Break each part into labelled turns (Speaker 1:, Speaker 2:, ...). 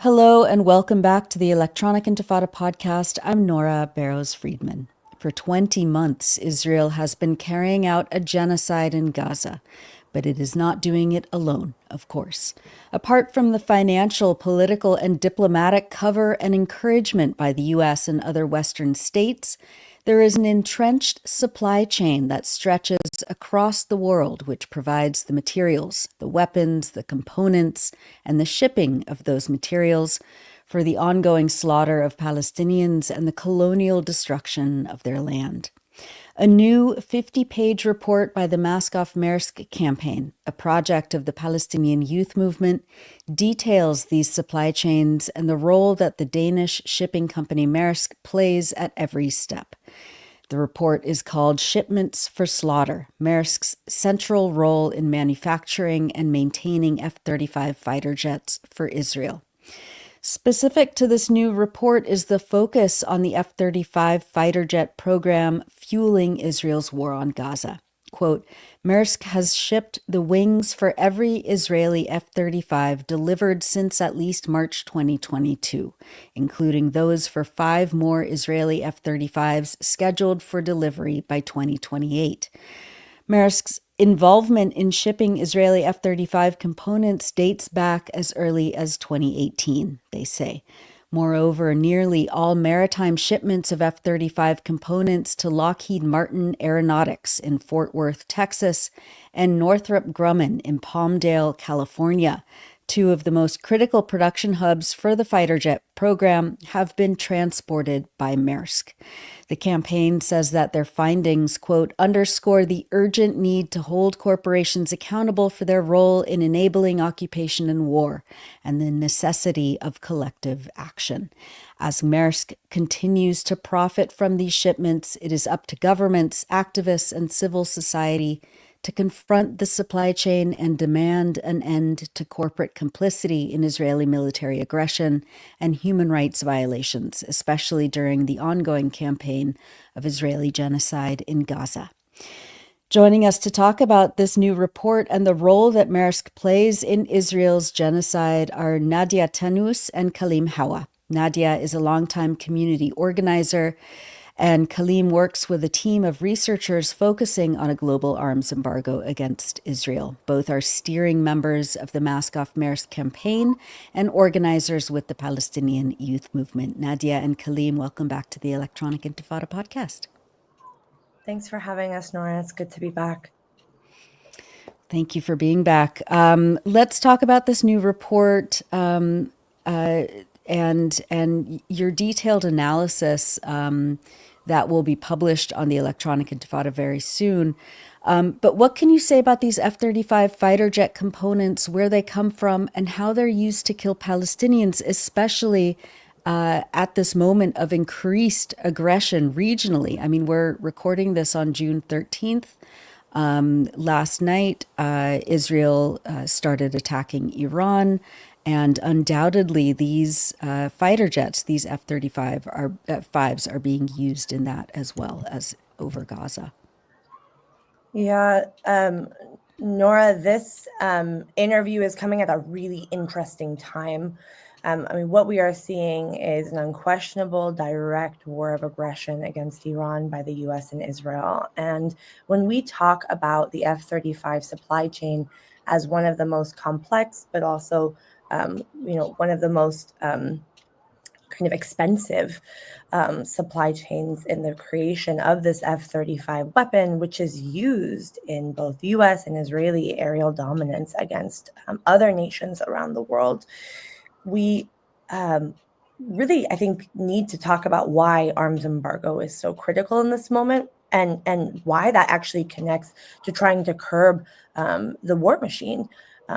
Speaker 1: Hello and welcome back to the Electronic Intifada podcast. I'm Nora Barrows-Friedman. For 20 months, Israel has been carrying out a genocide in Gaza, but it is not doing it alone, of course. Apart from the financial, political, and diplomatic cover and encouragement by the U.S. and other Western states, there is an entrenched supply chain that stretches across the world, which provides the materials, the weapons, the components, and the shipping of those materials for the ongoing slaughter of Palestinians and the colonial destruction of their land. A new 50-page report by the Maersk campaign, a project of the Palestinian Youth Movement, details these supply chains and the role that the Danish shipping company Maersk plays at every step. The report is called Shipments for Slaughter, Maersk's central role in manufacturing and maintaining F-35 fighter jets for Israel. Specific to this new report is the focus on the F-35 fighter jet program fueling Israel's war on Gaza. Quote, Maersk has shipped the wings for every Israeli F-35 delivered since at least March 2022, including those for 5 more Israeli F-35s scheduled for delivery by 2028. Maersk's involvement in shipping Israeli F-35 components dates back as early as 2018, they say. Moreover, nearly all maritime shipments of F-35 components to Lockheed Martin Aeronautics in Fort Worth, Texas, and Northrop Grumman in Palmdale, California, 2 of the most critical production hubs for the fighter jet program, have been transported by Maersk. The campaign says that their findings, quote, underscore the urgent need to hold corporations accountable for their role in enabling occupation and war and the necessity of collective action. As Maersk continues to profit from these shipments, it is up to governments, activists, and civil society to confront the supply chain and demand an end to corporate complicity in Israeli military aggression and human rights violations, especially during the ongoing campaign of Israeli genocide in Gaza. Joining us to talk about this new report and the role that Maersk plays in Israel's genocide are Nadya, Tannous, and Kaleem Hawa. Nadya is a longtime community organizer, and Kaleem works with a team of researchers focusing on a global arms embargo against Israel. Both are steering members of the Mask Off Maersk campaign and organizers with the Palestinian Youth Movement. Nadya and Kaleem, welcome back to the Electronic Intifada podcast.
Speaker 2: Thanks for having us, Nora. It's good to be back.
Speaker 1: Thank you for being back. Let's talk about this new report and your detailed analysis that will be published on the Electronic Intifada very soon. But what can you say about these F-35 fighter jet components, where they come from, and how they're used to kill Palestinians, especially at this moment of increased aggression regionally? I mean, we're recording this on June 13th. Last night, Israel started attacking Iran. And undoubtedly, these fighter jets, these F-35 are being used in that as well as over Gaza.
Speaker 2: Yeah, Nora, this interview is coming at a really interesting time. What we are seeing is an unquestionable direct war of aggression against Iran by the U.S. and Israel. And when we talk about the F-35 supply chain as one of the most complex, but also one of the most kind of expensive supply chains in the creation of this F-35 weapon, which is used in both U.S. and Israeli aerial dominance against other nations around the world. We really, I think, need to talk about why arms embargo is so critical in this moment, and why that actually connects to trying to curb the war machine,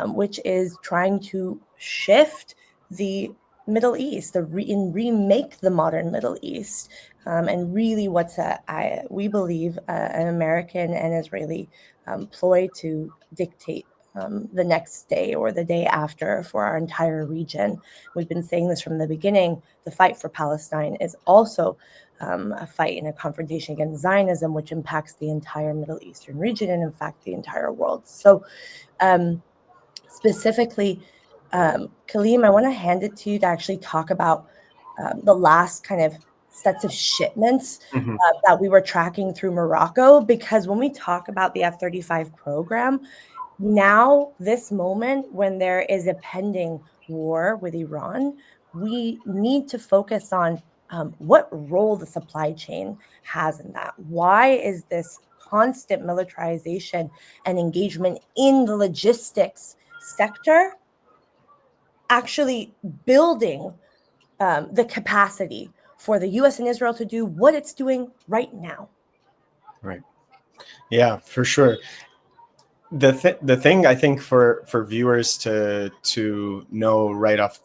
Speaker 2: which is trying to shift the Middle East, remake the modern Middle East, and really what's we believe an American and Israeli ploy to dictate the next day or the day after for our entire region. We've been saying this from the beginning. The fight for Palestine is also a fight and a confrontation against Zionism, which impacts the entire Middle Eastern region and, in fact, the entire world. So specifically, Kaleem, I want to hand it to you to actually talk about the last kind of sets of shipments that we were tracking through Morocco, because when we talk about the F-35 program, now this moment when there is a pending war with Iran, we need to focus on what role the supply chain has in that. Why is this constant militarization and engagement in the logistics sector actually building the capacity for the US and Israel to do what it's doing right now?
Speaker 3: Right. Yeah, for sure. The thing I think for viewers to know right off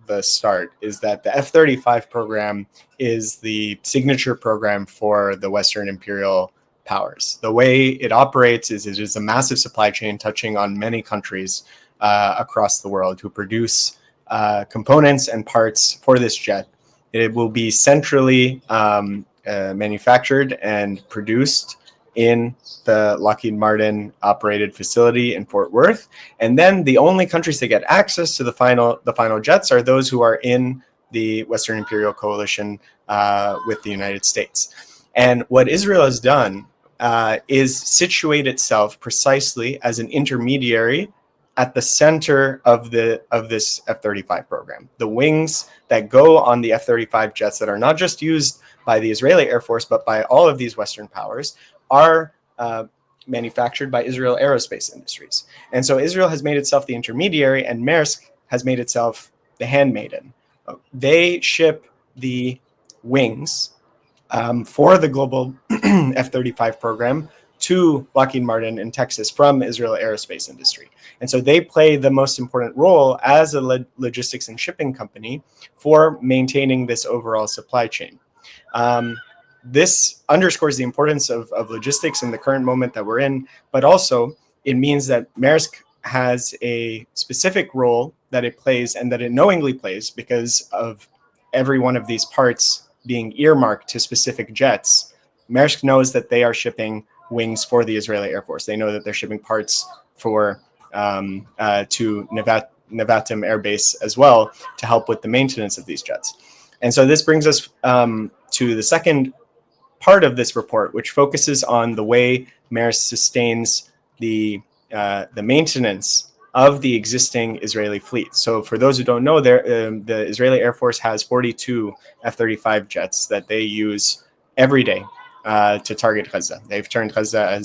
Speaker 3: the start is that the F-35 program is the signature program for the Western imperial powers. The way it operates is it is a massive supply chain touching on many countries across the world who produce components and parts for this jet. It will be centrally manufactured and produced in the Lockheed Martin operated facility in Fort Worth. And then the only countries that get access to the final jets are those who are in the Western Imperial Coalition with the United States. And what Israel has done is situate itself precisely as an intermediary at the center of this F-35 program. The wings that go on the F-35 jets that are not just used by the Israeli Air Force, but by all of these Western powers, are manufactured by Israel Aerospace Industries. And so Israel has made itself the intermediary, and Maersk has made itself the handmaiden. They ship the wings for the global F-35 program to Lockheed Martin in Texas from Israel Aerospace Industry. And so they play the most important role as a logistics and shipping company for maintaining this overall supply chain. This underscores the importance of logistics in the current moment that we're in, but also it means that Maersk has a specific role that it plays and that it knowingly plays because of every one of these parts being earmarked to specific jets. Maersk knows that they are shipping wings for the Israeli Air Force. They know that they're shipping parts for to Nevatim Air Base as well to help with the maintenance of these jets. And so this brings us to the second part of this report, which focuses on the way Maersk sustains the maintenance of the existing Israeli fleet. So for those who don't know, the Israeli Air Force has 42 F-35 jets that they use every day to target Gaza. They've turned Gaza,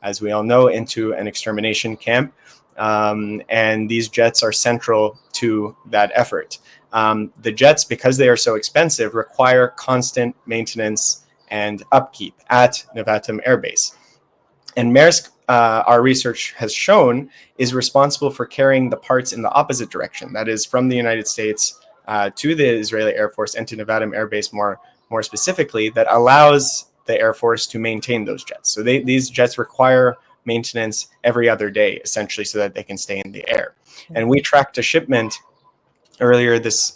Speaker 3: as we all know, into an extermination camp. And these jets are central to that effort. The jets, because they are so expensive, require constant maintenance and upkeep at Nevatim Air Base. And Maersk, our research has shown, is responsible for carrying the parts in the opposite direction. That is, from the United States to the Israeli Air Force and to Nevatim Air Base more specifically, that allows the Air Force to maintain those jets. So these jets require maintenance every other day, essentially, so that they can stay in the air. And we tracked a shipment earlier this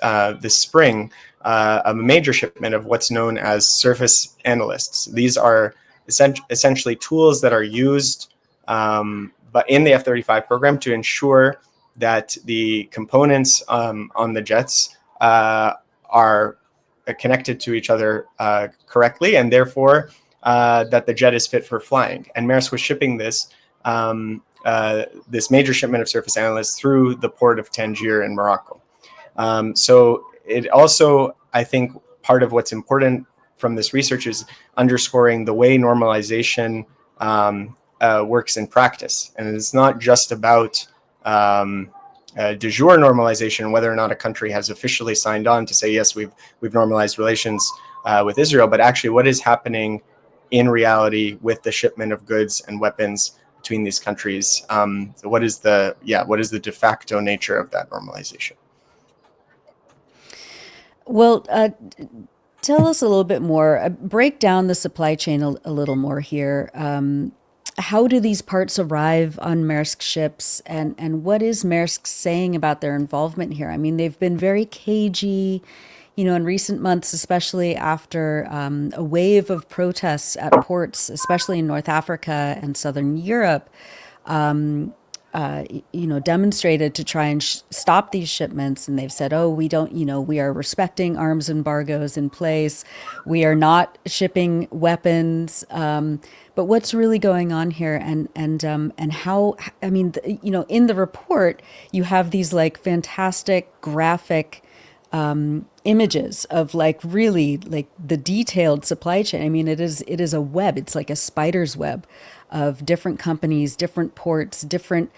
Speaker 3: spring, a major shipment of what's known as surface analysts. These are essentially tools that are used but in the F-35 program to ensure that the components on the jets are connected to each other correctly, and therefore that the jet is fit for flying. And Maersk was shipping this major shipment of surface analysts through the port of Tangier in Morocco. So it also, I think, part of what's important from this research is underscoring the way normalization works in practice. And it's not just about de jure normalization, whether or not a country has officially signed on to say, yes, we've normalized relations with Israel, but actually what is happening in reality with the shipment of goods and weapons between these countries. So what is the de facto nature of that normalization?
Speaker 1: Well, tell us a little bit more. Break down the supply chain a little more here. How do these parts arrive on Maersk ships, and what is Maersk saying about their involvement here? I mean, they've been very cagey, in recent months, especially after a wave of protests at ports, especially in North Africa and Southern Europe. demonstrated to try and stop these shipments. And they've said, oh, we don't, we are respecting arms embargoes in place. We are not shipping weapons. But what's really going on here, and how? I mean, in the report, you have these like fantastic graphic images of like really like the detailed supply chain. I mean, it is a web. It's like a spider's web of different companies, different ports, different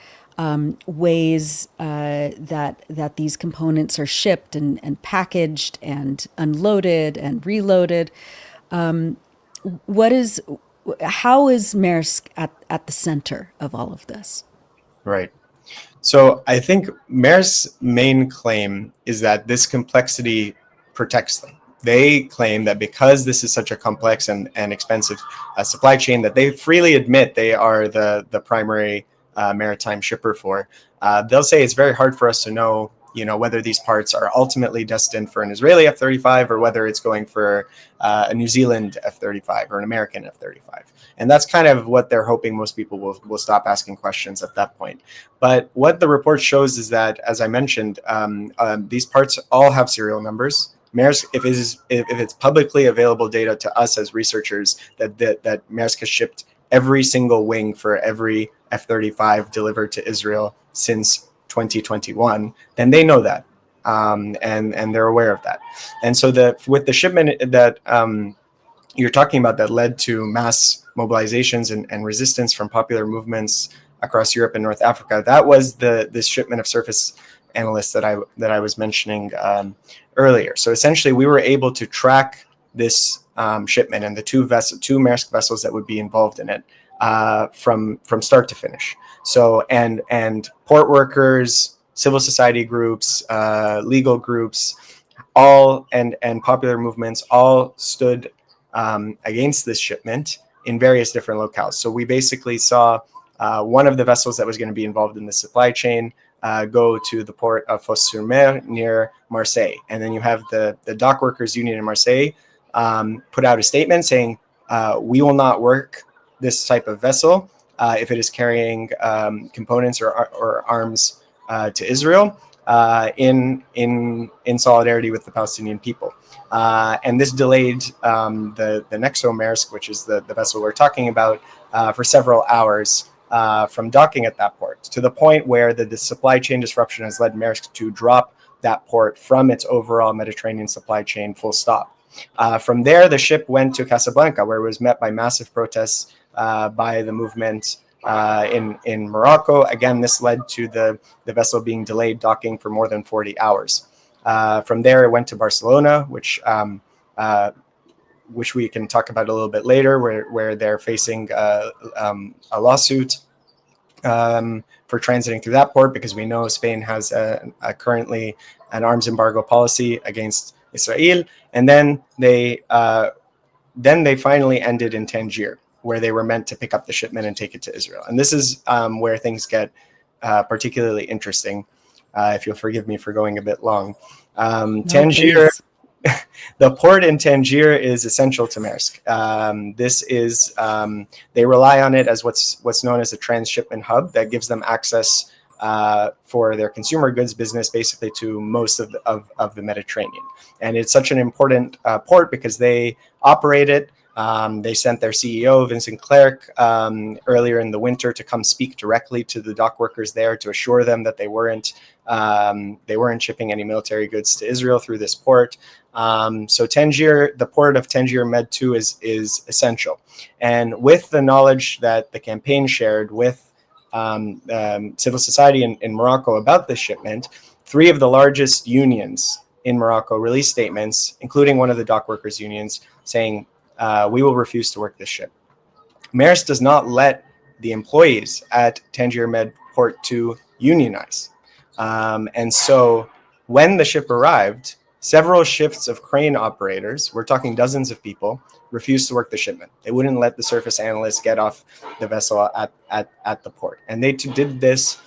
Speaker 1: ways that these components are shipped and packaged and unloaded and reloaded. How is Maersk at the center of all of this?
Speaker 3: Right. So I think Maersk's main claim is that this complexity protects them. They claim that because this is such a complex and expensive supply chain that they freely admit they are the primary maritime shipper for, they'll say it's very hard for us to know, whether these parts are ultimately destined for an Israeli F-35 or whether it's going for a New Zealand F-35 or an American F-35. And that's kind of what they're hoping most people will stop asking questions at that point. But what the report shows is that, as I mentioned, these parts all have serial numbers. Maersk, if it's publicly available data to us as researchers that Maersk has shipped every single wing for every F-35 delivered to Israel since 2021, then they know that, and they're aware of that. And so with the shipment that you're talking about that led to mass mobilizations and resistance from popular movements across Europe and North Africa, that was this shipment of surface analysts that I was mentioning earlier. So essentially, we were able to track this shipment and the two Maersk vessels that would be involved in it from start to finish. So and port workers, civil society groups, legal groups, all and popular movements all stood against this shipment in various different locales. So we basically saw one of the vessels that was going to be involved in the supply chain go to the port of Fos-sur-Mer near Marseille. And then you have the dock workers union in Marseille put out a statement saying, we will not work this type of vessel if it is carrying components or arms to Israel in solidarity with the Palestinian people. And this delayed the 𝐓𝐡𝐞 Maersk, which is the vessel we're talking about, for several hours from docking at that port, to the point where the supply chain disruption has led Maersk to drop that port from its overall Mediterranean supply chain, full stop. From there, the ship went to Casablanca, where it was met by massive protests by the movement in Morocco. Again, this led to the vessel being delayed docking for more than 40 hours. From there, it went to Barcelona, which we can talk about a little bit later, where they're facing a lawsuit for transiting through that port, because we know Spain has currently an arms embargo policy against Israel. And then they finally ended in Tangier, where they were meant to pick up the shipment and take it to Israel. And this is where things get particularly interesting, if you'll forgive me for going a bit long. Tangier, the port in Tangier is essential to Maersk. This is, they rely on it as what's known as a transshipment hub that gives them access for their consumer goods business, basically to most of the Mediterranean. And it's such an important port because they operate it. They sent their CEO, Vincent Clerc, earlier in the winter to come speak directly to the dock workers there to assure them that they weren't shipping any military goods to Israel through this port. So Tangier, the port of Tangier Med 2 is essential. And with the knowledge that the campaign shared with civil society in Morocco about this shipment, 3 of the largest unions in Morocco released statements, including one of the dock workers unions, saying, we will refuse to work this ship. Maersk does not let the employees at Tangier Med Port 2 unionize. And so when the ship arrived, several shifts of crane operators, we're talking dozens of people, refused to work the shipment. They wouldn't let the surface analysts get off the vessel at the port. And they did this,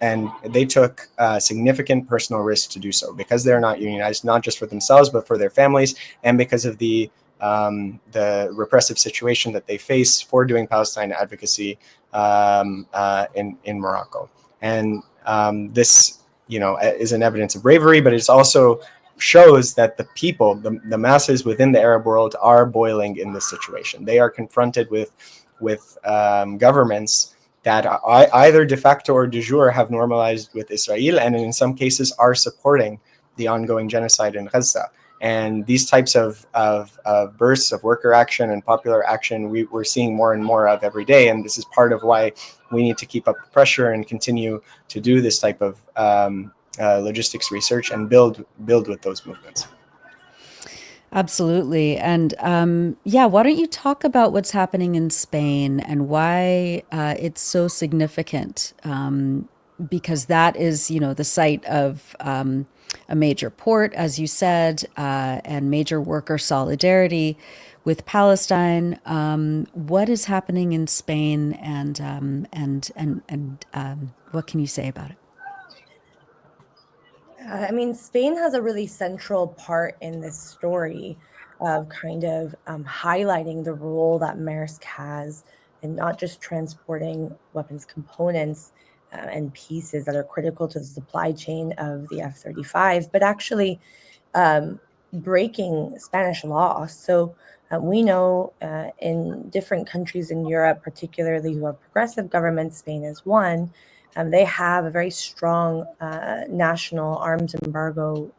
Speaker 3: and they took significant personal risk to do so, because they're not unionized, not just for themselves, but for their families, and because of the the repressive situation that they face for doing Palestine advocacy in Morocco. And this, is an evidence of bravery, but it's also shows that the people, the masses within the Arab world, are boiling in this situation. They are confronted with governments that either de facto or de jure have normalized with Israel, and in some cases are supporting the ongoing genocide in Gaza. And these types of bursts of worker action and popular action we're seeing more and more of every day. And this is part of why we need to keep up the pressure and continue to do this type of logistics research and build with those movements.
Speaker 1: Absolutely. And why don't you talk about what's happening in Spain and why it's so significant? Because that is, the site of a major port, as you said, and major worker solidarity with Palestine. What is happening in Spain, and what can you say about it?
Speaker 2: Spain has a really central part in this story of kind of highlighting the role that Maersk has in not just transporting weapons components and pieces that are critical to the supply chain of the F-35, but actually breaking Spanish law. So we know in different countries in Europe, particularly who have progressive governments, Spain is one, they have a very strong national arms embargo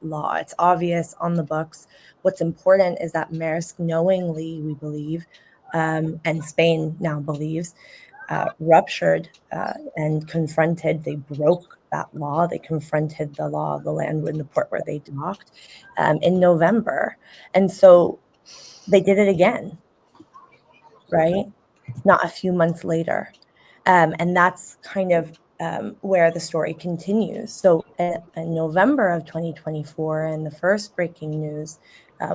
Speaker 2: law. It's obvious on the books. What's important is that Maersk knowingly, we believe, and Spain now believes, ruptured and confronted. They broke that law. They confronted the law of the land in the port where they docked in November. And so they did it again, right? Not a few months later. And that's kind of where the story continues. So in November of 2024, and the first breaking news,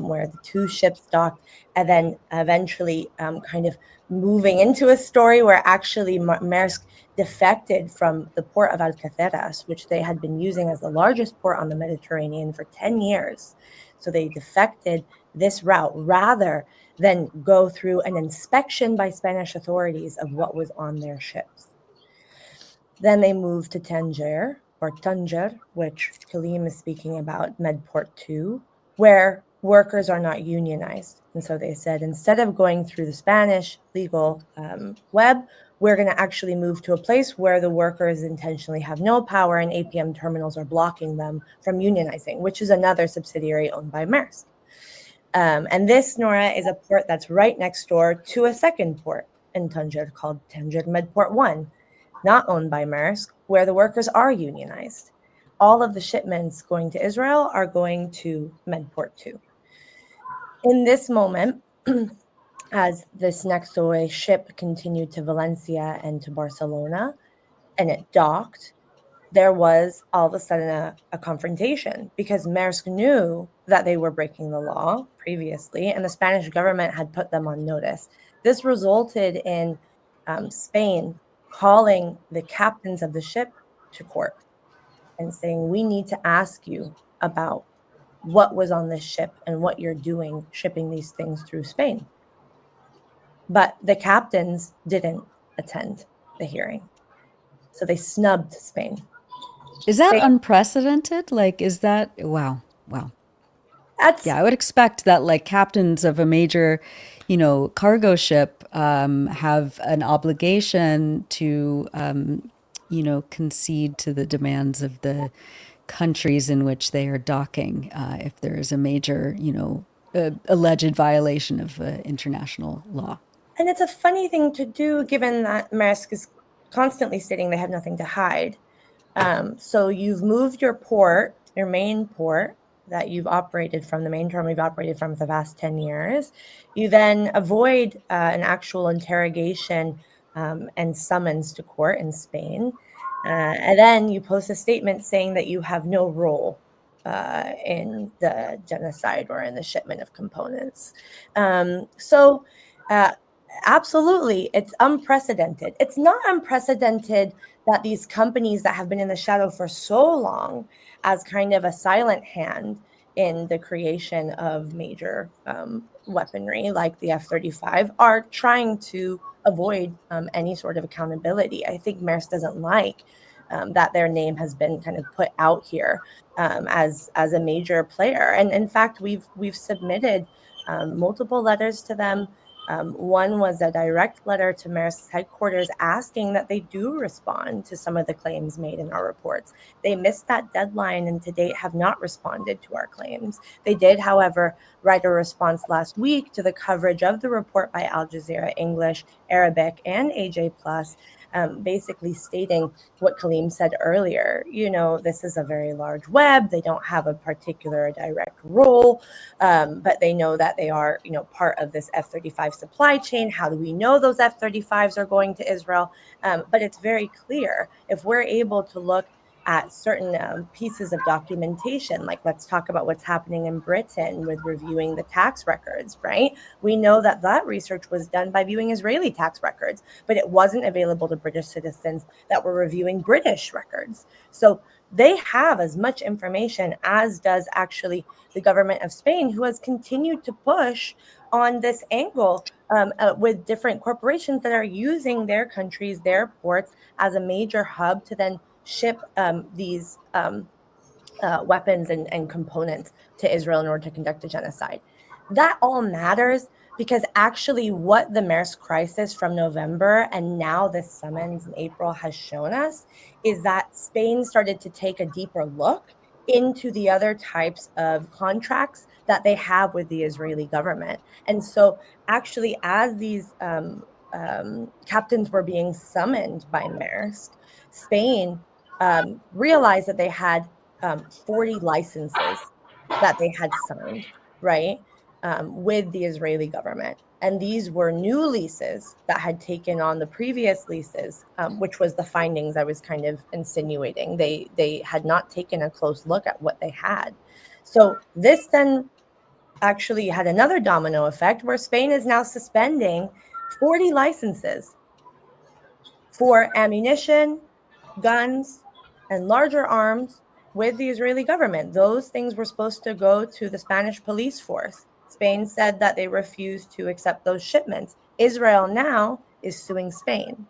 Speaker 2: where the two ships docked, and then eventually kind of moving into a story where actually Maersk defected from the port of Algeciras, which they had been using as the largest port on the Mediterranean for 10 years. So they defected this route rather than go through an inspection by Spanish authorities of what was on their ships. Then they moved to Tanger, which Kaleem is speaking about, Medport 2, where workers are not unionized. And so they said, instead of going through the Spanish legal web, we're going to actually move to a place where the workers intentionally have no power and APM terminals are blocking them from unionizing, which is another subsidiary owned by Maersk. And this, Nora, is a port that's right next door to a second port in Tanger called Tanger Medport 1, not owned by Maersk, where the workers are unionized. All of the shipments going to Israel are going to Medport 2. In this moment, as this Nexoe ship continued to Valencia and to Barcelona, and it docked, there was all of a sudden a confrontation because Maersk knew that they were breaking the law previously, and the Spanish government had put them on notice. This resulted in Spain calling the captains of the ship to court and saying, we need to ask you about what was on this ship and what you're doing shipping these things through Spain. But the captains didn't attend the hearing. So they snubbed Spain.
Speaker 1: Is that unprecedented? Is that, wow. Yeah, I would expect that captains of a major, cargo ship have an obligation to, concede to the demands of the countries in which they are docking if there is a major, alleged violation of international law.
Speaker 2: And it's a funny thing to do, given that Maersk is constantly stating they have nothing to hide. So you've moved your port, your main port that you've operated from, the main terminal you've operated from for the past 10 years. You then avoid an actual interrogation and summons to court in Spain. And then you post a statement saying that you have no role in the genocide or in the shipment of components. Absolutely, it's unprecedented. It's not unprecedented that these companies that have been in the shadow for so long as kind of a silent hand in the creation of major weaponry like the F-35 are trying to avoid any sort of accountability. I think Maersk doesn't like that their name has been kind of put out here as a major player. And in fact, we've submitted multiple letters to them. One was a direct letter to Maersk's headquarters asking that they do respond to some of the claims made in our reports. They missed that deadline and to date have not responded to our claims. They did, however, write a response last week to the coverage of the report by Al Jazeera English, Arabic, and AJ Plus, basically stating what Kaleem said earlier. You know, this is a very large web. They don't have a particular direct role, but they know that they are, you know, part of this F-35 supply chain. How do we know those F-35s are going to Israel? But it's very clear if we're able to look at certain pieces of documentation, like let's talk about what's happening in Britain with reviewing the tax records, right? We know that that research was done by viewing Israeli tax records, but it wasn't available to British citizens that were reviewing British records. So they have as much information as does actually the government of Spain, who has continued to push on this angle with different corporations that are using their countries, their ports as a major hub to then ship these weapons and components to Israel in order to conduct a genocide. That all matters because actually what the Maersk crisis from November and now this summons in April has shown us is that Spain started to take a deeper look into the other types of contracts that they have with the Israeli government. And so actually as these captains were being summoned by Maersk, Spain realized that they had 40 licenses that they had signed, right, with the Israeli government. And these were new leases that had taken on the previous leases, which was the findings I was kind of insinuating. They had not taken a close look at what they had. So this then actually had another domino effect where Spain is now suspending 40 licenses for ammunition, guns, and larger arms with the Israeli government. Those things were supposed to go to the Spanish police force. Spain said that they refused to accept those shipments. Israel now is suing Spain.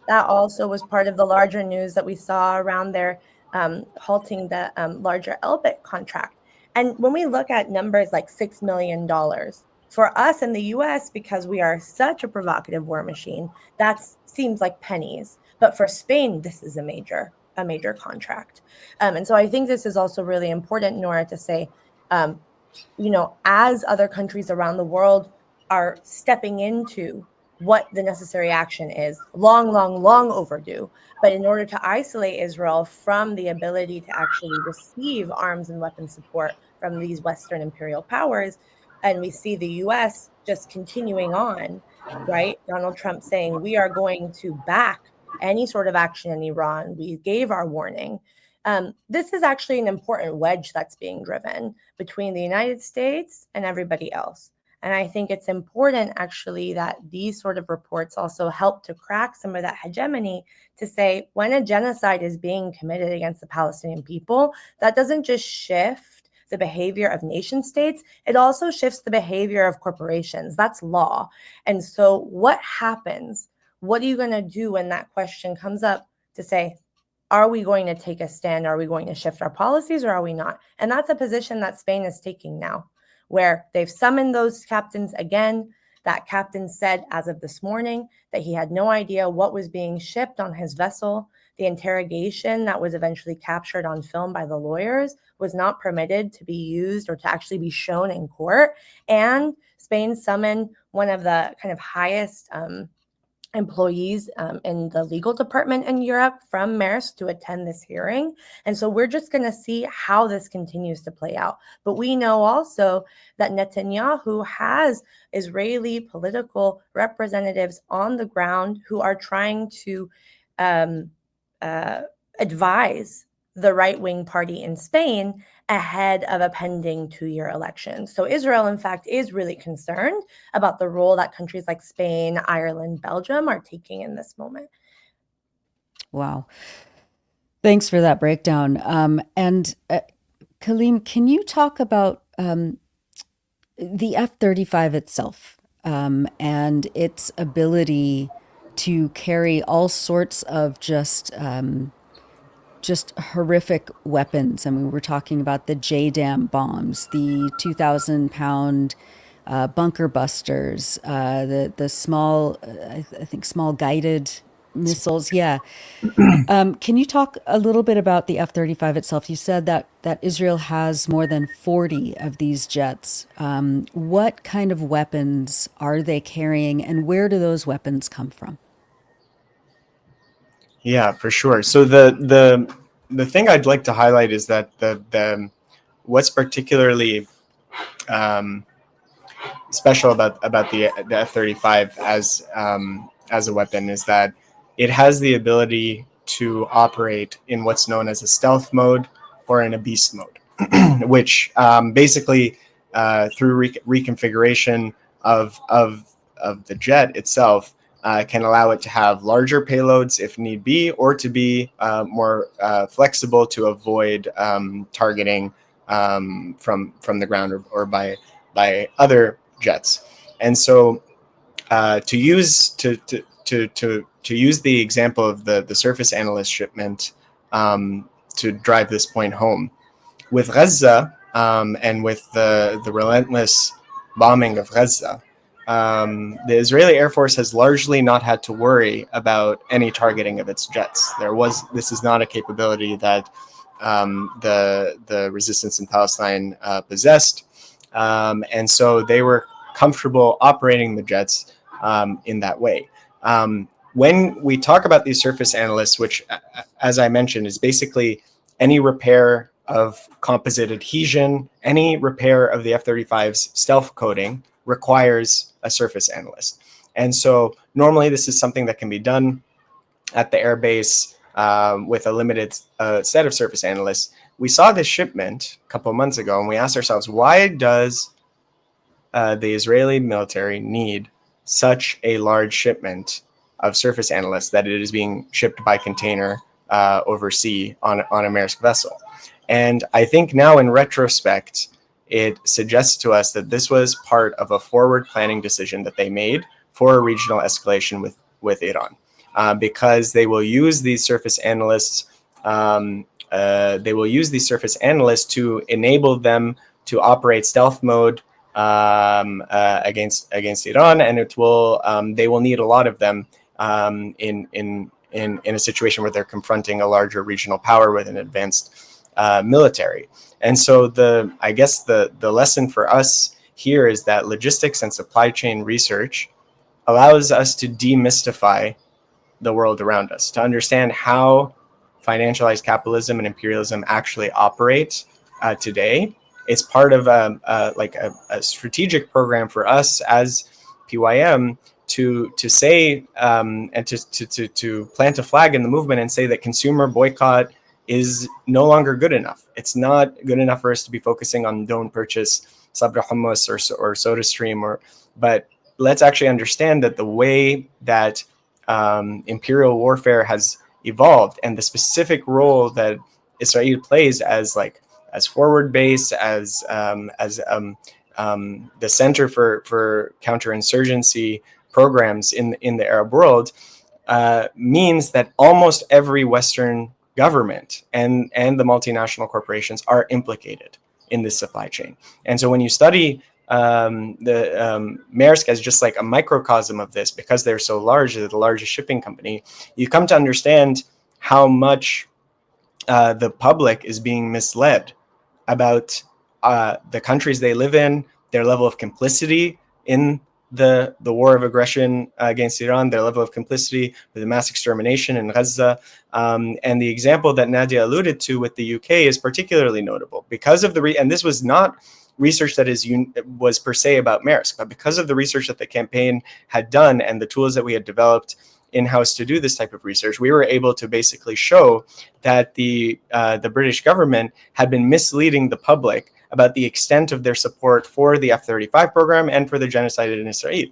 Speaker 2: That also was part of the larger news that we saw around their halting the larger 𝐓𝐡𝐞 contract. And when we look at numbers like $6 million, for us in the US, because we are such a provocative war machine, that seems like pennies. But for Spain, this is a major contract. And so I think this is also really important, Nora, to say, you know, as other countries around the world are stepping into what the necessary action is, long overdue. But in order to isolate Israel from the ability to actually receive arms and weapon support from these Western imperial powers, and we see the US just continuing on, right? Donald Trump saying, we are going to back any sort of action in Iran. We gave our warning. This is actually an important wedge that's being driven between the United States and everybody else. And I think it's important, actually, that these sort of reports also help to crack some of that hegemony to say when a genocide is being committed against the Palestinian people, that doesn't just shift the behavior of nation states, it also shifts the behavior of corporations. That's law. And so what happens? What are you going to do when that question comes up to say, are we going to take a stand? Are we going to shift our policies or are we not? And that's a position that Spain is taking now, where they've summoned those captains again. That captain said as of this morning that he had no idea what was being shipped on his vessel. The interrogation that was eventually captured on film by the lawyers was not permitted to be used or to actually be shown in court. And Spain summoned one of the kind of highest employees in the legal department in Europe from Maersk to attend this hearing. And so we're just going to see how this continues to play out. But we know also that Netanyahu has Israeli political representatives on the ground who are trying to advise the right-wing party in Spain ahead of a pending 2-year election. So Israel, in fact, is really concerned about the role that countries like Spain, Ireland, Belgium are taking in this moment.
Speaker 1: Wow. Thanks for that breakdown. And Kaleem, can you talk about the F-35 itself and its ability to carry all sorts of just horrific weapons? I mean, we're talking about the JDAM bombs, the 2,000-pound bunker busters, the small, I think small guided missiles. Yeah. Can you talk a little bit about the F-35 itself? You said that Israel has more than 40 of these jets. What kind of weapons are they carrying, and where do those weapons come from?
Speaker 3: Yeah, for sure. So the thing I'd like to highlight is that the what's particularly special about the F-35 as a weapon is that it has the ability to operate in what's known as a stealth mode or in a beast mode, which basically through reconfiguration of the jet itself can allow it to have larger payloads if need be, or to be more flexible to avoid targeting from the ground or by other jets. And so to use the example of the surface analyst shipment to drive this point home, with Gaza and with the relentless bombing of Gaza, the Israeli Air Force has largely not had to worry about any targeting of its jets. This is not a capability that the resistance in Palestine possessed, and so they were comfortable operating the jets in that way. When we talk about these surface analysts, which, as I mentioned, is basically any repair of composite adhesion, any repair of the F-35's stealth coating requires a surface analyst. And so normally this is something that can be done at the airbase with a limited set of surface analysts. We saw this shipment a couple of months ago, and we asked ourselves, why does the Israeli military need such a large shipment of surface analysts that it is being shipped by container overseas on a Maersk vessel? And I think now in retrospect, it suggests to us that this was part of a forward planning decision that they made for a regional escalation with Iran, because they will use these surface analysts. They will use these surface analysts to enable them to operate stealth mode against Iran, and it will they will need a lot of them in a situation where they're confronting a larger regional power with an advanced military. And so I guess the lesson for us here is that logistics and supply chain research allows us to demystify the world around us, to understand how financialized capitalism and imperialism actually operate today. It's part of a strategic program for us as PYM to say and to plant a flag in the movement and say that consumer boycott is no longer good enough. It's not good enough for us to be focusing on don't purchase sabra hummus or SodaStream, but let's actually understand that the way that imperial warfare has evolved and the specific role that Israel plays as forward base, as the center for counterinsurgency programs in the Arab world, means that almost every Western government and the multinational corporations are implicated in this supply chain. And so when you study the Maersk as just like a microcosm of this, because they're so large, they're the largest shipping company, you come to understand how much the public is being misled about the countries they live in, their level of complicity in the war of aggression against Iran, their level of complicity with the mass extermination in Gaza. And the example that Nadya alluded to with the UK is particularly notable because of and this was not research that was per se about Maersk, but because of the research that the campaign had done and the tools that we had developed in-house to do this type of research, we were able to basically show that the British government had been misleading the public about the extent of their support for the F-35 program and for the genocide in Israel,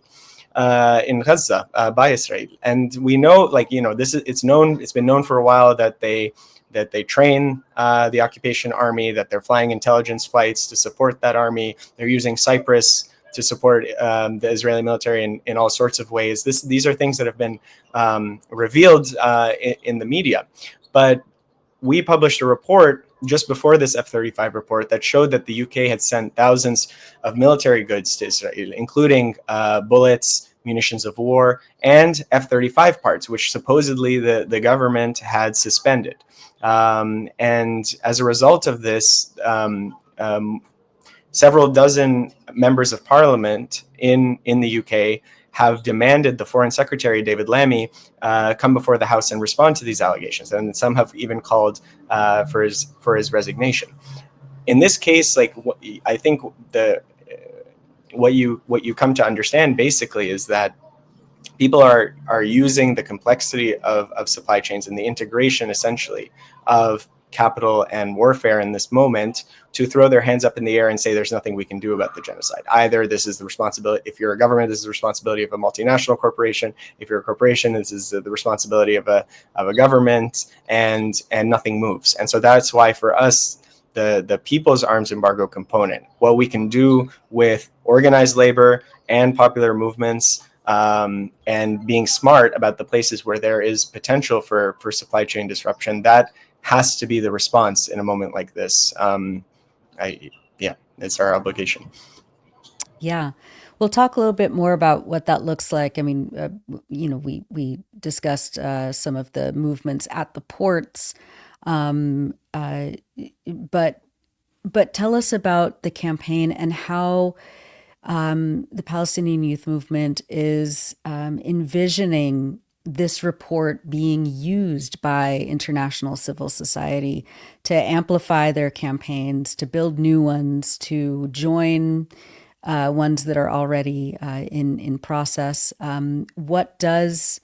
Speaker 3: in Gaza by Israel. And we know, it's been known for a while that they that they train the occupation army, that they're flying intelligence flights to support that army. They're using Cyprus to support the Israeli military in all sorts of ways. These are things that have been revealed in the media. But we published a report just before this F-35 report that showed that the UK had sent thousands of military goods to Israel, including bullets, munitions of war, and F-35 parts, which supposedly the government had suspended. And as a result of this, several dozen members of parliament in the UK have demanded the Foreign Secretary, David Lammy, come before the House and respond to these allegations. And some have even called for his resignation. In this case, like, I think what you come to understand basically is that people are using the complexity of supply chains and the integration essentially of capital and warfare in this moment to throw their hands up in the air and say there's nothing we can do about the genocide. Either this is the responsibility, if you're a government, this is the responsibility of a multinational corporation. If you're a corporation, this is the responsibility of a government, and nothing moves. And so that's why for us, the people's arms embargo component, what we can do with organized labor and popular movements, and being smart about the places where there is potential for supply chain disruption, that has to be the response in a moment like this. It's our obligation.
Speaker 1: Yeah. We'll talk a little bit more about what that looks like. I mean, we discussed some of the movements at the ports, but tell us about the campaign and how the Palestinian Youth Movement is envisioning this report being used by international civil society to amplify their campaigns, to build new ones, to join ones that are already in process. What does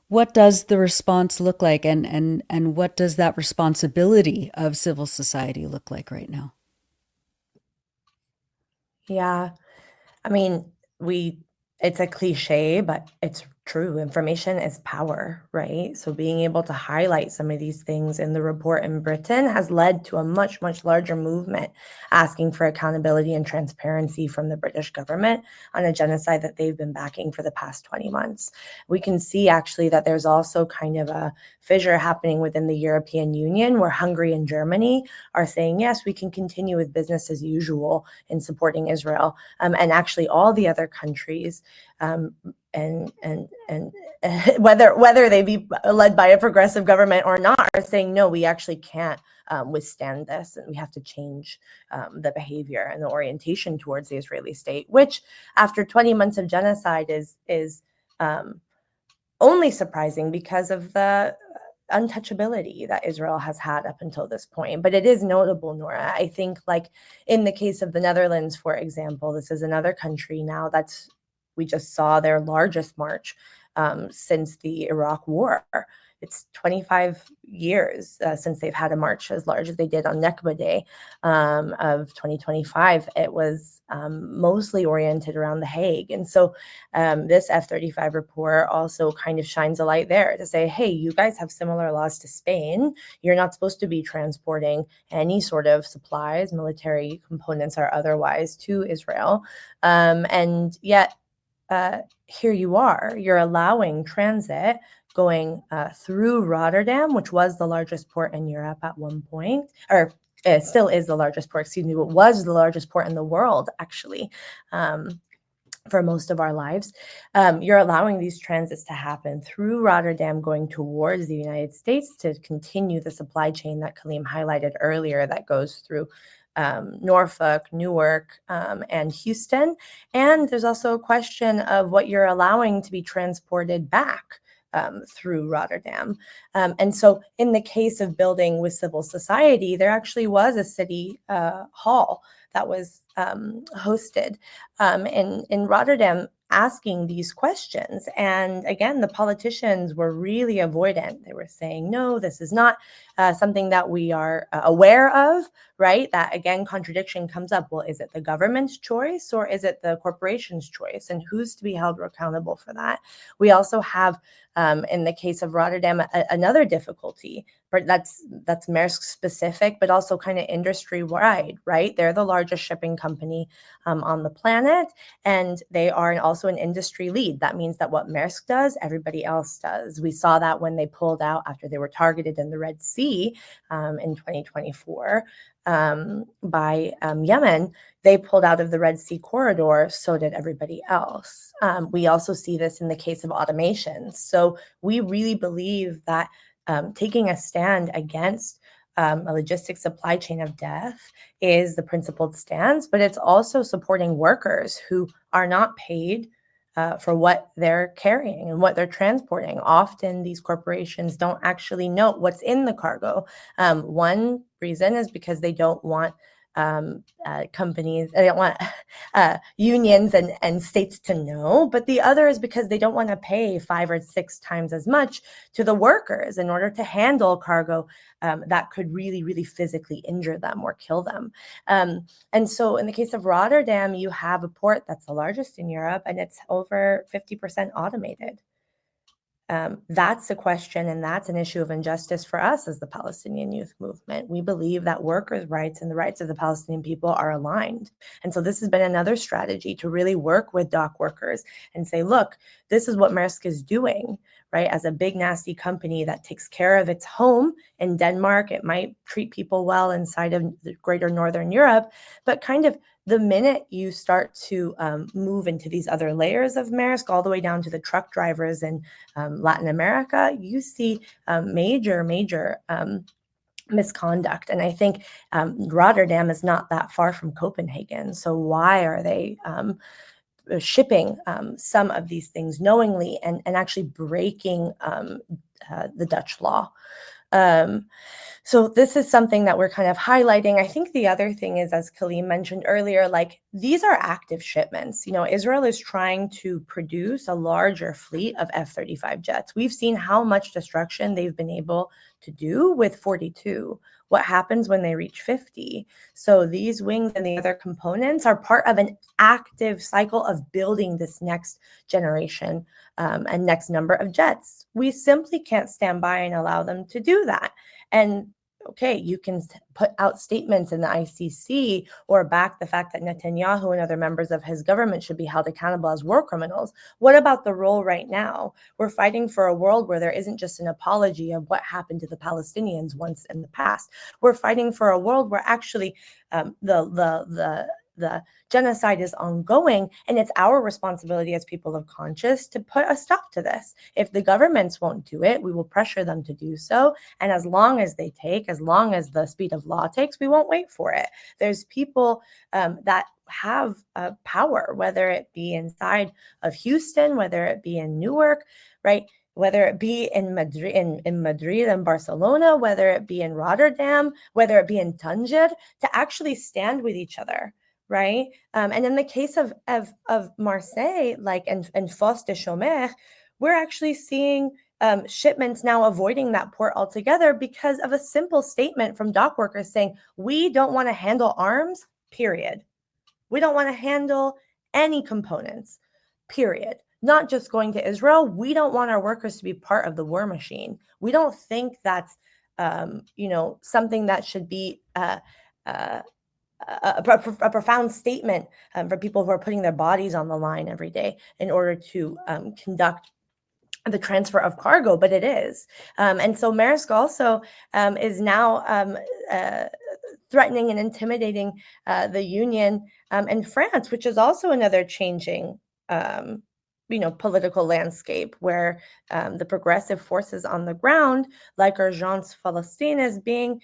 Speaker 1: the response look like, and what does that responsibility of civil society look like right now?
Speaker 2: Yeah. I mean, it's a cliche, but it's true. Information is power, right? So being able to highlight some of these things in the report in Britain has led to a much, much larger movement asking for accountability and transparency from the British government on a genocide that they've been backing for the past 20 months. We can see actually that there's also kind of a fissure happening within the European Union, where Hungary and Germany are saying, yes, we can continue with business as usual in supporting Israel. And actually all the other countries, and whether they be led by a progressive government or not, are saying, no, we actually can't withstand this, and we have to change the behavior and the orientation towards the Israeli state, which after 20 months of genocide is only surprising because of the untouchability that Israel has had up until this point. But it is notable, Nora. I think, like in the case of the Netherlands, for example, this is another country now we just saw their largest march since the Iraq War. It's 25 years since they've had a march as large as they did on Nakba Day of 2025. It was mostly oriented around The Hague. And so this F-35 report also kind of shines a light there to say, hey, you guys have similar laws to Spain. You're not supposed to be transporting any sort of supplies, military components or otherwise, to Israel. And yet, here you are, you're allowing transit going through Rotterdam, which was the largest port in Europe at one point, or it still is the largest port, but was the largest port in the world, actually, for most of our lives. You're allowing these transits to happen through Rotterdam, going towards the United States to continue the supply chain that Kaleem highlighted earlier that goes through Norfolk, Newark, and Houston. And there's also a question of what you're allowing to be transported back through Rotterdam. And so in the case of building with civil society, there actually was a city hall that was hosted in Rotterdam. asking these questions. And again, the politicians were really avoidant. They were saying, no, this is not something that we are aware of, right? That, again, contradiction comes up. Well, is it the government's choice or is it the corporation's choice? And who's to be held accountable for that? We also have, in the case of Rotterdam, another difficulty. That's Maersk specific, but also kind of industry-wide, right? They're the largest shipping company on the planet, and they are also an industry lead. That means that what Maersk does, everybody else does. We saw that when they pulled out after they were targeted in the Red Sea in 2024 by Yemen. They pulled out of the Red Sea corridor, so did everybody else. We also see this in the case of automation. So we really believe that taking a stand against a logistics supply chain of death is the principled stance, but it's also supporting workers who are not paid for what they're carrying and what they're transporting. Often these corporations don't actually know what's in the cargo. One reason is because they don't want companies, they don't want unions and states to know, but the other is because they don't want to pay 5 or 6 times as much to the workers in order to handle cargo that could really, really physically injure them or kill them. And so in the case of Rotterdam, you have a port that's the largest in Europe, and it's over 50% automated. That's a question, and that's an issue of injustice for us as the Palestinian Youth Movement. We believe that workers' rights and the rights of the Palestinian people are aligned. And so this has been another strategy to really work with dock workers and say, look, this is what Maersk is doing, right? As a big, nasty company that takes care of its home in Denmark, it might treat people well inside of the greater Northern Europe, but kind of the minute you start to move into these other layers of Maersk, all the way down to the truck drivers in Latin America, you see major misconduct. And I think Rotterdam is not that far from Copenhagen. So why are they shipping some of these things knowingly and actually breaking the Dutch law? So this is something that we're kind of highlighting. I think the other thing is, as Kaleem mentioned earlier, like these are active shipments. You know, Israel is trying to produce a larger fleet of F-35 jets. We've seen how much destruction they've been able to do with 42. What happens when they reach 50? So these wings and the other components are part of an active cycle of building this next generation and next number of jets. We simply can't stand by and allow them to do that. And okay, you can put out statements in the ICC or back the fact that Netanyahu and other members of his government should be held accountable as war criminals. What about the role right now? We're fighting for a world where there isn't just an apology of what happened to the Palestinians once in the past. We're fighting for a world where actually the genocide is ongoing, and it's our responsibility as people of conscience to put a stop to this. If the governments won't do it, we will pressure them to do so. And as long as they take, as long as the speed of law takes, we won't wait for it. There's people that have power, whether it be inside of Houston, whether it be in Newark, right? Whether it be in Madrid, in Madrid and Barcelona, whether it be in Rotterdam, whether it be in Tanger, to actually stand with each other. Right. And in the case of Marseille, like and 𝐓𝐡𝐞 𝐄𝐥𝐞𝐜, we're actually seeing shipments now avoiding that port altogether because of a simple statement from dock workers saying, we don't want to handle arms, period. We don't want to handle any components, period. Not just going to Israel. We don't want our workers to be part of the war machine. We don't think that's, something that should be a profound statement for people who are putting their bodies on the line every day in order to conduct the transfer of cargo, but it is. And so Maersk also is now threatening and intimidating the union in France, which is also another changing political landscape where the progressive forces on the ground, like Urgence Palestine, is being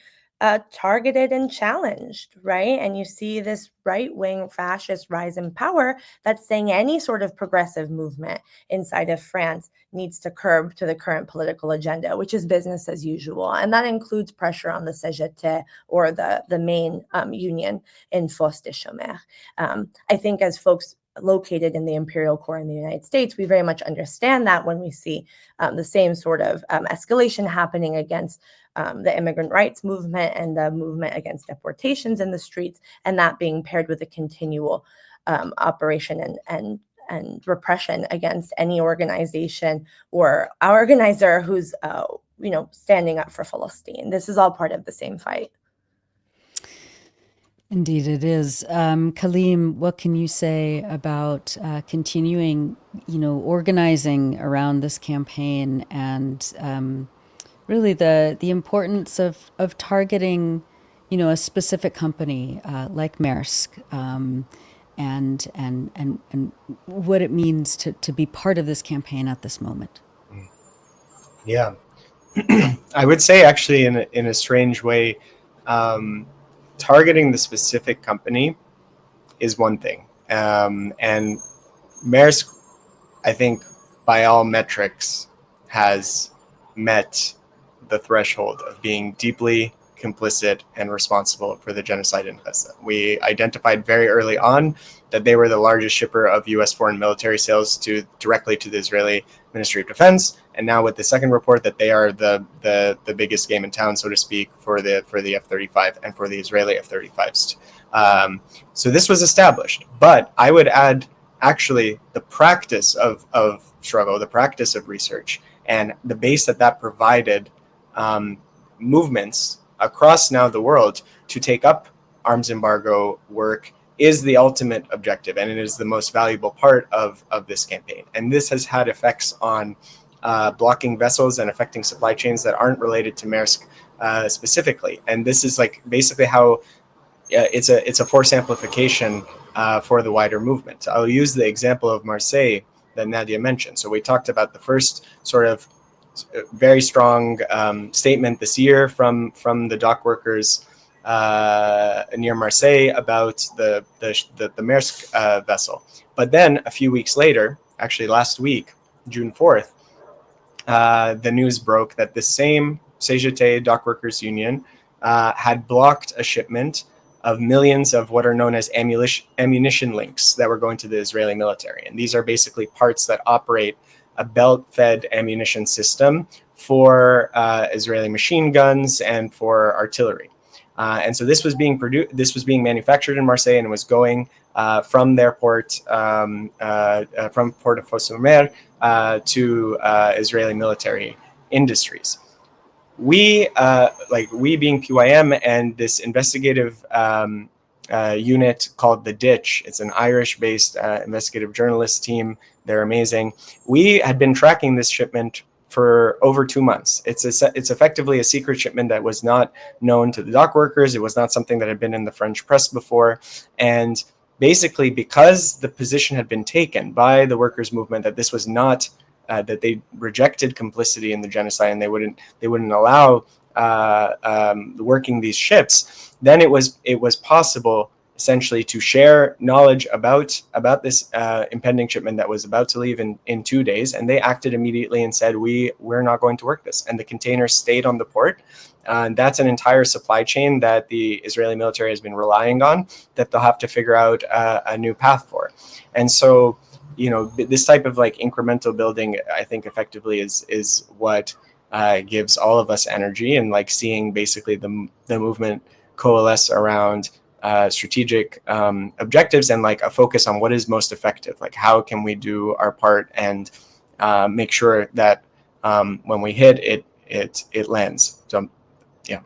Speaker 2: targeted and challenged, right? And you see this right-wing fascist rise in power that's saying any sort of progressive movement inside of France needs to curb to the current political agenda, which is business as usual. And that includes pressure on the CGT or the main union in 𝐓𝐡𝐞 𝐄𝐥𝐞𝐜. I think as folks located in the imperial core in the United States. We very much understand that when we see the same sort of escalation happening against the immigrant rights movement and the movement against deportations in the streets, and that being paired with a continual operation and repression against any organization or our organizer who's standing up for Palestine. This is all part of the same fight.
Speaker 1: Indeed, it is. Kaleem, what can you say about continuing, organizing around this campaign and really the importance of targeting, a specific company like Maersk, and what it means to be part of this campaign at this moment?
Speaker 3: Yeah, I would say actually in a strange way, targeting the specific company is one thing, and Maersk, I think, by all metrics, has met the threshold of being deeply complicit and responsible for the genocide in Gaza. We identified very early on that they were the largest shipper of U.S. foreign military sales directly to the Israeli Ministry of Defense, and now with the second report that they are the biggest game in town, so to speak, for the F-35 and for the Israeli F-35s. So this was established, but I would add actually the practice of struggle, the practice of research, and the base that provided movements across now the world to take up arms embargo work is the ultimate objective, and it is the most valuable part of this campaign. And this has had effects on blocking vessels and affecting supply chains that aren't related to Maersk specifically. And this is like basically how it's a force amplification for the wider movement. I'll use the example of Marseille that Nadya mentioned. So we talked about the first sort of very strong statement this year from the dock workers near Marseille about the Maersk vessel. But then a few weeks later, actually last week, June 4th, the news broke that the same CGT Dock Workers Union had blocked a shipment of millions of what are known as ammunition links that were going to the Israeli military. And these are basically parts that operate a belt-fed ammunition system for Israeli machine guns and for artillery. And so this was being manufactured in Marseille and was going from their port, from Port of Fos-sur-Mer to Israeli military industries. We being PYM and this investigative unit called The Ditch, it's an Irish-based investigative journalist team. They're amazing. We had been tracking this shipment for over 2 months. It's effectively a secret shipment that was not known to the dock workers. It was not something that had been in the French press before. And basically, because the position had been taken by the workers' movement that this was not that they rejected complicity in the genocide and they wouldn't allow working these ships, then it was possible essentially to share knowledge about this impending shipment that was about to leave in 2 days, and they acted immediately and said we're not going to work this, and the containers stayed on the port. And that's an entire supply chain that the Israeli military has been relying on that they'll have to figure out a new path for. And so this type of like incremental building, I think effectively is what gives all of us energy, and like seeing basically the movement coalesce around strategic objectives and like a focus on what is most effective, like how can we do our part and make sure that when we hit it lands. So yeah.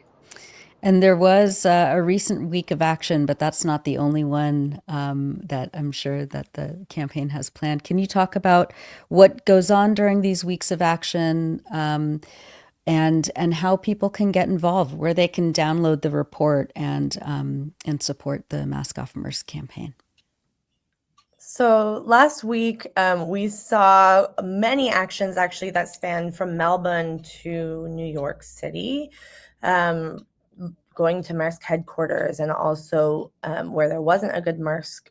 Speaker 1: And there was a recent week of action, but that's not the only one that I'm sure that the campaign has planned. Can you talk about what goes on during these weeks of action, and how people can get involved, where they can download the report and support the Mask Off Maersk campaign?
Speaker 2: So last week, we saw many actions actually that span from Melbourne to New York City, going to Maersk headquarters, and also where there wasn't a good Maersk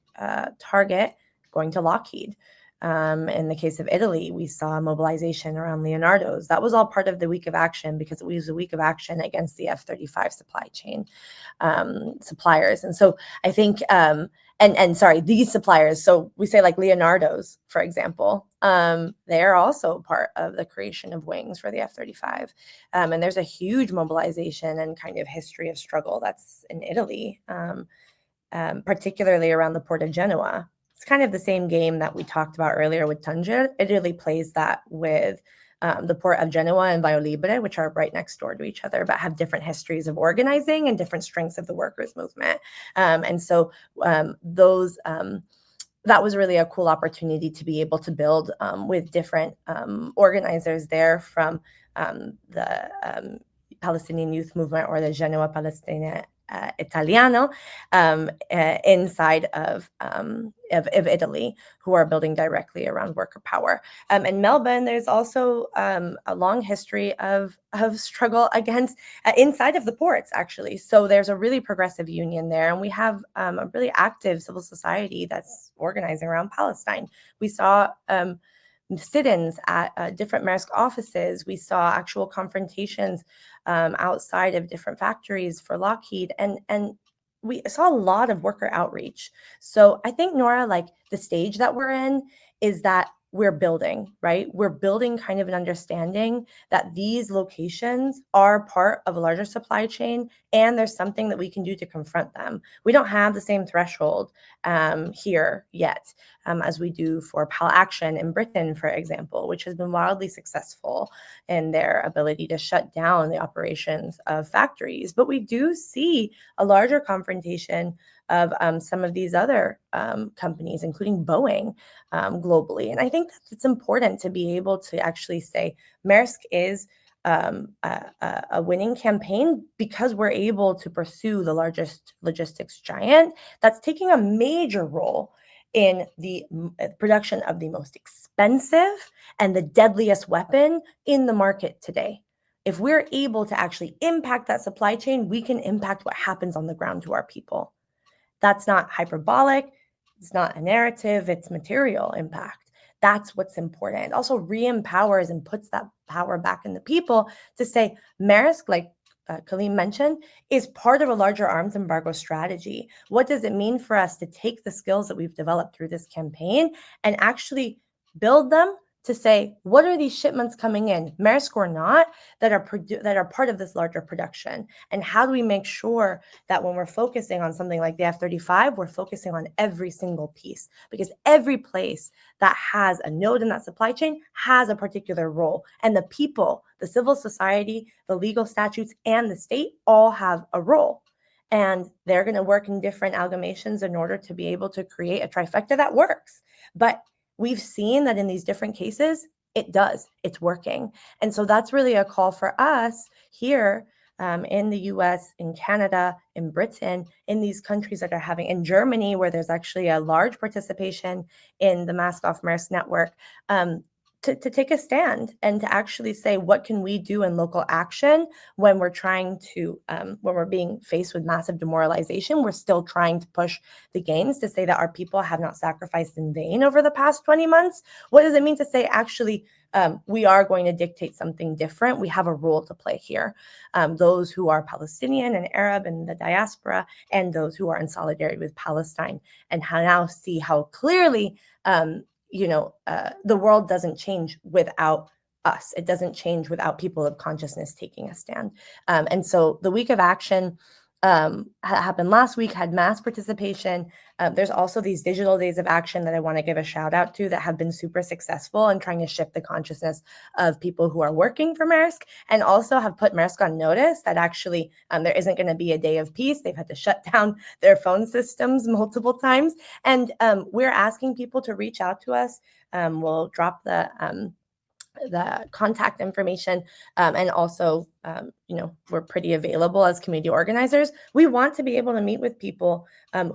Speaker 2: target, going to Lockheed. In the case of Italy, we saw mobilization around Leonardo's. That was all part of the week of action because it was a week of action against the F-35 supply chain suppliers. And so I think, these suppliers, so we say like Leonardo's, for example, they're also part of the creation of wings for the F-35. And there's a huge mobilization and kind of history of struggle that's in Italy, particularly around the port of Genoa. It's kind of the same game that we talked about earlier with Tanger. Italy plays that with the port of Genoa and Vaio Libre, which are right next door to each other, but have different histories of organizing and different strengths of the workers' movement. That was really a cool opportunity to be able to build with different organizers there from the Palestinian Youth Movement, or the Genoa Palestina Italiano, inside of Italy, who are building directly around worker power. In Melbourne, there's also a long history of struggle against inside of the ports, actually. So there's a really progressive union there, and we have a really active civil society that's organizing around Palestine. We saw sit-ins at different Maersk offices. We saw actual confrontations outside of different factories for Lockheed, and we saw a lot of worker outreach. So I think, Nora, like the stage that we're in is that we're building, right? We're building kind of an understanding that these locations are part of a larger supply chain, and there's something that we can do to confront them. We don't have the same threshold here yet as we do for Pal Action in Britain, for example, which has been wildly successful in their ability to shut down the operations of factories. But we do see a larger confrontation of some of these other companies, including Boeing, globally. And I think that it's important to be able to actually say Maersk is a winning campaign because we're able to pursue the largest logistics giant that's taking a major role in the production of the most expensive and the deadliest weapon in the market today. If we're able to actually impact that supply chain, we can impact what happens on the ground to our people. That's not hyperbolic. It's not a narrative. It's material impact. That's what's important. It also re-empowers and puts that power back in the people to say Maersk, like Kaleem mentioned, is part of a larger arms embargo strategy. What does it mean for us to take the skills that we've developed through this campaign and actually build them to say, what are these shipments coming in, Maersk or not, that are part of this larger production? And how do we make sure that when we're focusing on something like the F-35, we're focusing on every single piece? Because every place that has a node in that supply chain has a particular role. And the people, the civil society, the legal statutes, and the state all have a role. And they're going to work in different amalgamations in order to be able to create a trifecta that works. But we've seen that in these different cases, it does. It's working. And so that's really a call for us here in the US, in Canada, in Britain, in these countries that are having, in Germany, where there's actually a large participation in the Mask Off Maersk network, to take a stand and to actually say, what can we do in local action when we're trying to, when we're being faced with massive demoralization, we're still trying to push the gains to say that our people have not sacrificed in vain over the past 20 months. What does it mean to say, actually, we are going to dictate something different? We have a role to play here. Those who are Palestinian and Arab and the diaspora, and those who are in solidarity with Palestine, and now see how clearly the world doesn't change without us. It doesn't change without people of consciousness taking a stand. And so the week of action happened last week, had mass participation. There's also these digital days of action that I want to give a shout out to that have been super successful in trying to shift the consciousness of people who are working for Maersk, and also have put Maersk on notice that actually there isn't going to be a day of peace. They've had to shut down their phone systems multiple times. And we're asking people to reach out to us. We'll drop the contact information, and also we're pretty available as community organizers. We want to be able to meet with people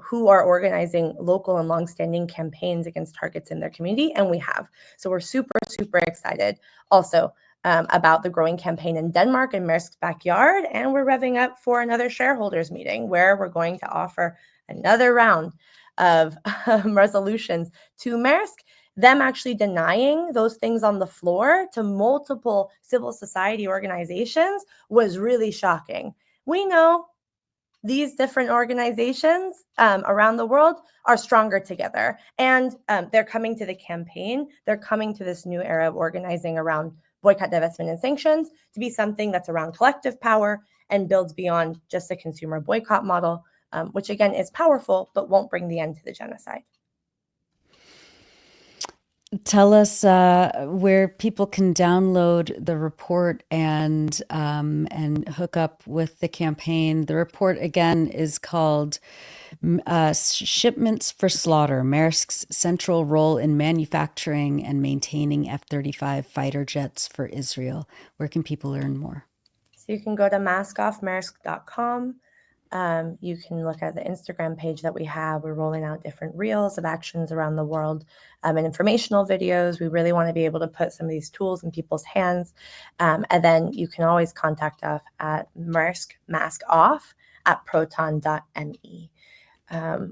Speaker 2: who are organizing local and longstanding campaigns against targets in their community, and we have. So we're super excited also about the growing campaign in Denmark in Maersk's backyard, and we're revving up for another shareholders meeting where we're going to offer another round of resolutions to Maersk them actually denying those things on the floor to multiple civil society organizations was really shocking. We know these different organizations around the world are stronger together. And they're coming to the campaign. They're coming to this new era of organizing around boycott, divestment, and sanctions to be something that's around collective power and builds beyond just a consumer boycott model, which again is powerful, but won't bring the end to the genocide.
Speaker 1: Tell us where people can download the report and hook up with the campaign. The report again is called "Shipments for Slaughter: Maersk's Central Role in Manufacturing and Maintaining F-35 Fighter Jets for Israel." Where can people learn more?
Speaker 2: So you can go to maskoffmaersk.com. You can look at the Instagram page that we have. We're rolling out different reels of actions around the world and informational videos. We really want to be able to put some of these tools in people's hands. And then you can always contact us at maersk@proton.me.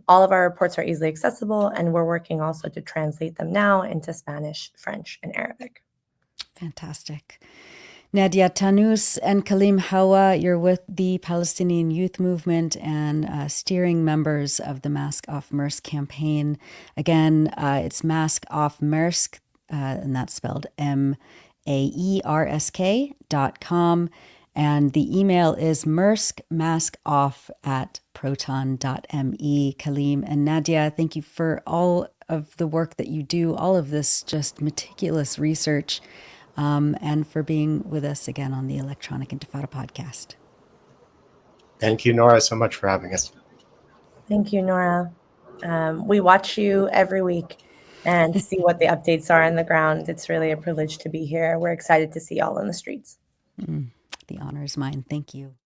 Speaker 2: All of our reports are easily accessible, and we're working also to translate them now into Spanish, French, and Arabic.
Speaker 1: Fantastic. Nadya, Tannous, and Kaleem, Hawa, you're with the Palestinian Youth Movement and steering members of the Mask Off Maersk campaign. Again, it's Mask Off Maersk, and that's spelled MAERSK.com. And the email is maerskmaskoff@proton.me. Kaleem and Nadya, thank you for all of the work that you do, all of this just meticulous research. And for being with us again on the Electronic Intifada podcast.
Speaker 3: Thank you, Nora, so much for having us.
Speaker 2: Thank you, Nora. We watch you every week and see what the updates are on the ground. It's really a privilege to be here. We're excited to see y'all in the streets.
Speaker 1: The honor is mine. Thank you.